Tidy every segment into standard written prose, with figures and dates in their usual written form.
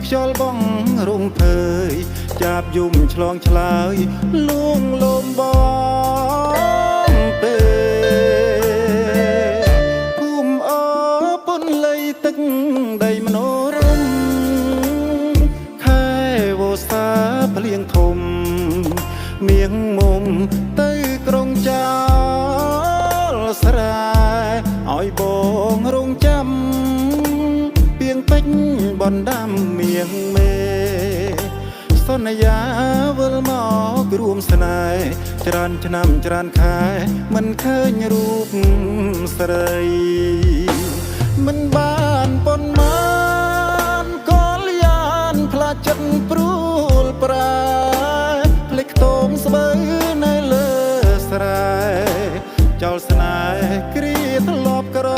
ខ្យល់បងរងភើយចាប់យំឆ្លងឆ្លើយលួងលោមបងពេភូមិអពុនលៃទឹកដីមនោរមខែវស្សាភ្លៀងធំមៀងមុំទៅក្រុងចោលស្រែឲ្យបងរងចាំពីងពេញបណ្ដាំមៀងមេសន្យាវិលមករួមស្នេហ៍ច្រើនឆ្នាំច្រើនខែមិនឃើញរូបស្រីមិនបានប៉ុន្មានក៏លៀនផ្លាចិត្តព្រួលប្រែភ្លេចខ្ទមស្បូវនៅលើស្រែចោលស្នេហ៍គ្រាធ្លាប់ក្រ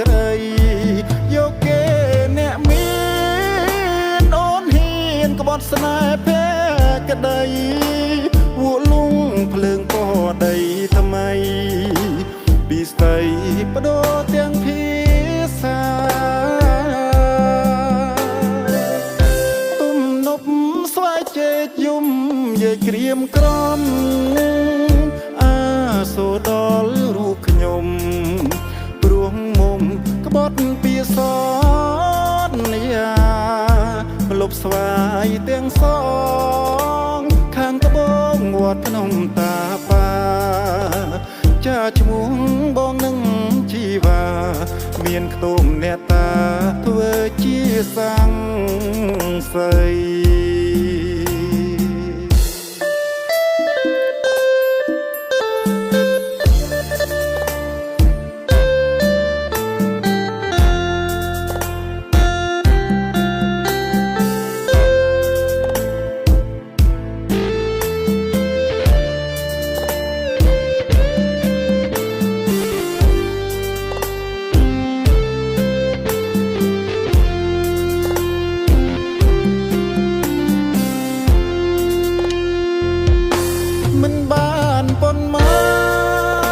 ក្រីយកគេអ្នកមានអូនហ៊ានក្បត់ស្នេហ៍ភក្តីវក់លងភ្លើងពណ៌ដីថ្មីពីស្ដីបដូរទាំងភាសាទំនប់ស្វាយជែកយំយាយក្រៀមក្រំអាសូដល់រូបខ្ញុំព្រោះមុំក្បត់ពីសន្យាលុបស្វាយទាំងសងខាងត្បូងវត្តភ្នំតាប៉ាចាឈ្មោះបងនឹងជីវ៉ាមានខ្ទមអ្នកតាធ្វើជាសង្ស័យមិនបានប៉ុន្មា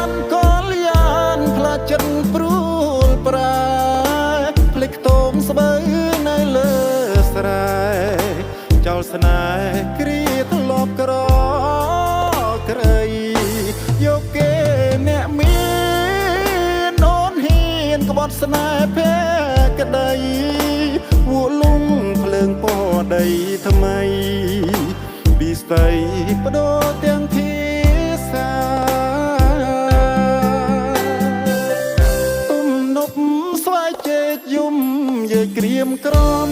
នក៏លៀនផ្លាចិត្តព្រួលប្រែភ្លេចខ្ទមស្បូវនៅលើស្រែចោលស្នេហ៍គ្រាធ្លាប់ក្រក្រីយកគេអ្នកមានអូនហ៊ានក្បត់ស្នេហ៍ភក្តីវក់លងភ្លើងពណ៌ដីថ្មីពីស្ដីបដូរទាំងភាសាទំនប់ស្វាយជែកយំយាយក្រៀមក្រំ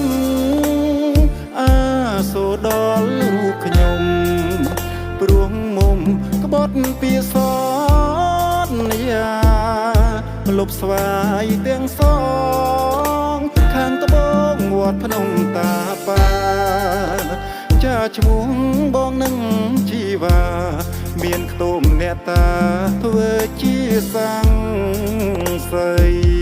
អាសូដល់រូបខ្ញុំព្រោះមុំក្បត់ពីសន្យាលុបស្វាយទាំងសងខាងត្បូងវត្តភ្នំតាប៉ាចាឈ្មោះបងនឹងជីវ៉ាមានខ្ទមអ្នកតាធ្វើជាសង្ស័យ